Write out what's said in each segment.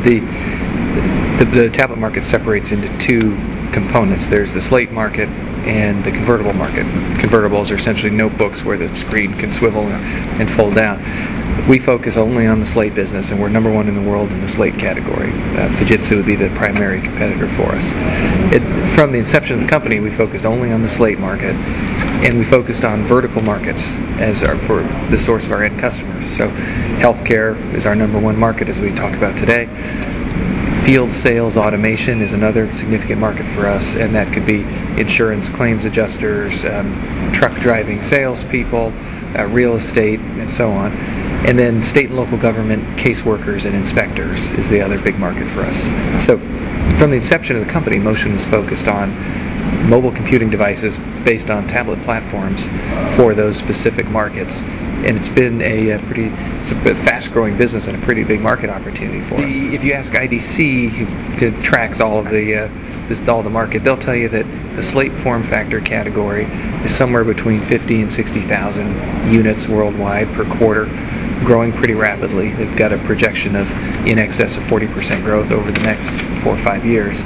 The tablet market separates into two components. There's the slate market and the convertible market. Convertibles are essentially notebooks where the screen can swivel and fold down. We focus only on the slate business, and we're number one in the world in the slate category. Fujitsu would be the primary competitor for us. From the inception of the company, we focused only on the slate market, and we focused on vertical markets for the source of our end customers. So healthcare is our number one market, as we talked about today. Field sales automation is another significant market for us, and that could be insurance claims adjusters, truck driving salespeople, real estate, and so on. And then state and local government caseworkers and inspectors is the other big market for us. So from the inception of the company, Motion was focused on mobile computing devices based on tablet platforms for those specific markets. And it's been it's a fast-growing business and a pretty big market opportunity for us. If you ask IDC, who tracks all of the market, they'll tell you that the slate form factor category is somewhere between 50 and 60,000 units worldwide per quarter, growing pretty rapidly. They've got a projection of in excess of 40% growth over the next 4 or 5 years.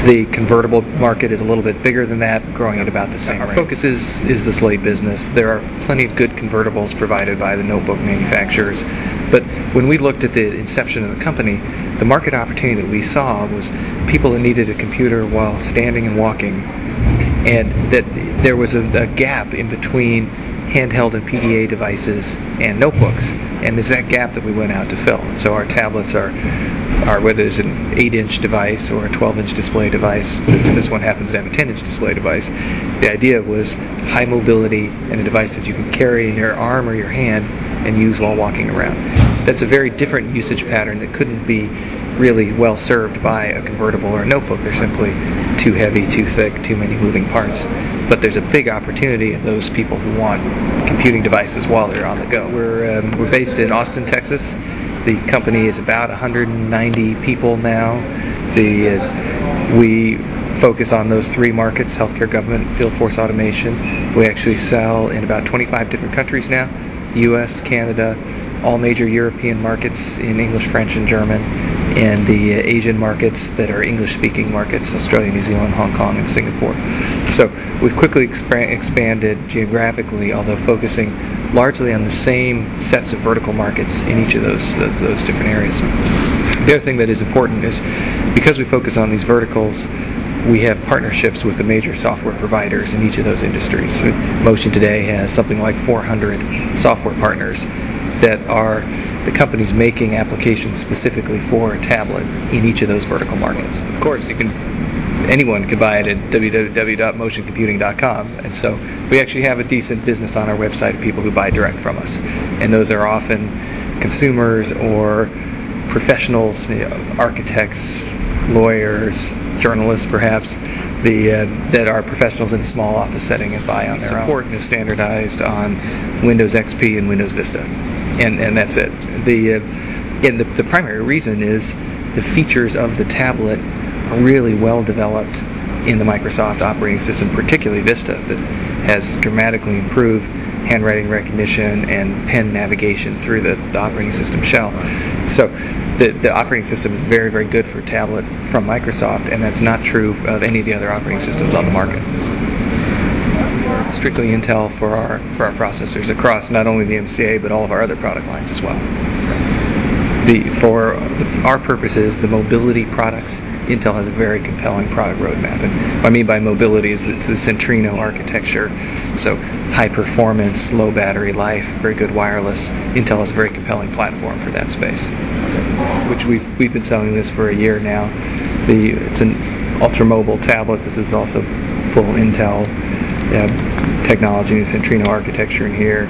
The convertible market is a little bit bigger than that, growing at about the same rate. Our focus is the slate business. There are plenty of good convertibles provided by the notebook manufacturers, but when we looked at the inception of the company, the market opportunity that we saw was people that needed a computer while standing and walking, and that there was a gap in between handheld and PDA devices and notebooks, and there's that gap that we went out to fill. And so our tablets are whether it's an 8-inch device or a 12-inch display device. This one happens to have a 10-inch display device. The idea was high mobility and a device that you can carry in your arm or your hand and use while walking around. That's a very different usage pattern that couldn't be really well served by a convertible or a notebook. They're simply too heavy, too thick, too many moving parts. But there's a big opportunity of those people who want computing devices while they're on the go. We're based in Austin, Texas. The company is about 190 people now. We focus on those three markets: healthcare, government, field force automation. We actually sell in about 25 different countries now: U.S., Canada, all major European markets in English, French, and German, and the Asian markets that are English-speaking markets: Australia, New Zealand, Hong Kong, and Singapore. So we've quickly expanded geographically, although focusing largely on the same sets of vertical markets in each of those different areas. The other thing that is important is, because we focus on these verticals, we have partnerships with the major software providers in each of those industries. Motion today has something like 400 software partners that are the companies making applications specifically for a tablet in each of those vertical markets. Of course, anyone can buy it at www.motioncomputing.com, and so we actually have a decent business on our website of people who buy direct from us, and those are often consumers or professionals, architects, lawyers, journalists perhaps, that are professionals in a small office setting and buy on their own. Support is standardized on Windows XP and Windows Vista, and that's it. The primary reason is the features of the tablet are really well developed in the Microsoft operating system, particularly Vista, that has dramatically improved handwriting recognition and pen navigation through the operating system shell. So the operating system is very, very good for a tablet from Microsoft, and that's not true of any of the other operating systems on the market. Strictly Intel for our processors across not only the MCA but all of our other product lines as well. For our purposes, the mobility products, Intel has a very compelling product roadmap. And what I mean by mobility is it's the Centrino architecture, so high performance, low battery life, very good wireless. Intel has a very compelling platform for that space, which we've been selling this for a year now. It's an ultra-mobile tablet. This is also full Intel technology, the Centrino architecture in here.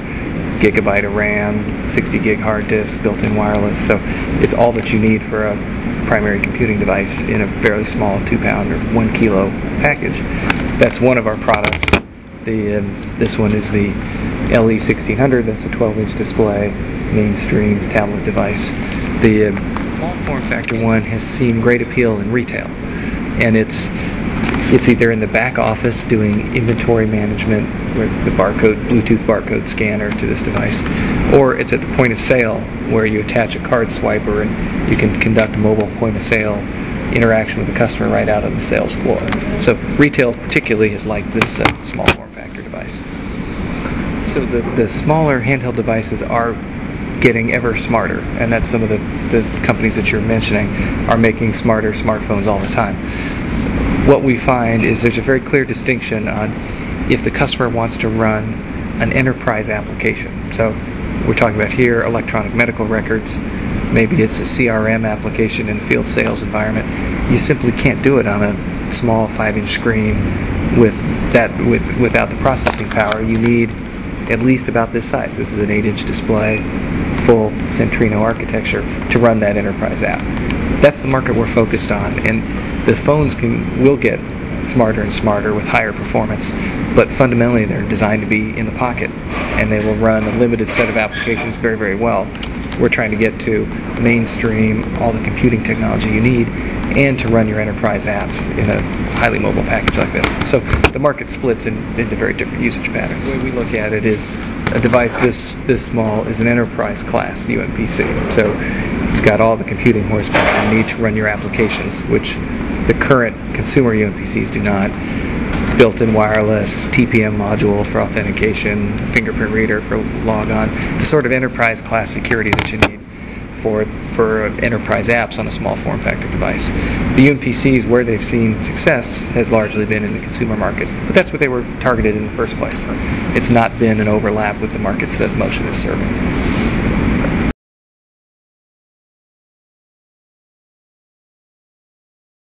Gigabyte of RAM, 60 gig hard disk, built-in wireless. So it's all that you need for a primary computing device in a fairly small 2-pound or 1 kilo package. That's one of our products. This one is the LE1600. That's a 12-inch display, mainstream tablet device. The small form factor one has seen great appeal in retail, and it's either in the back office doing inventory management, where the Bluetooth barcode scanner to this device, or it's at the point of sale where you attach a card swiper and you can conduct a mobile point of sale interaction with the customer right out on the sales floor. So retail particularly has liked this small form factor device. So the smaller handheld devices are getting ever smarter, and that's some of the companies that you're mentioning are making smarter smartphones all the time. What we find is there's a very clear distinction on if the customer wants to run an enterprise application. So we're talking about here electronic medical records, maybe it's a CRM application in a field sales environment. You simply can't do it on a small 5-inch screen without the processing power. You need at least about this size. This is an 8-inch display, full Centrino architecture to run that enterprise app. That's the market we're focused on, and the phones will get smarter and smarter with higher performance, but fundamentally they're designed to be in the pocket, and they will run a limited set of applications very, very well. We're trying to get to mainstream all the computing technology you need and to run your enterprise apps in a highly mobile package like this. So the market splits into very different usage patterns. The way we look at it is a device this small is an enterprise class UMPC. So it's got all the computing horsepower you need to run your applications, which the current consumer UMPCs do not. Built-in wireless, TPM module for authentication, fingerprint reader for logon, the sort of enterprise class security that you need for enterprise apps on a small form factor device. The UMPCs, where they've seen success, has largely been in the consumer market, but that's what they were targeted in the first place. It's not been an overlap with the markets that Motion is serving.